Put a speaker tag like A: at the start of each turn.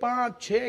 A: 5-6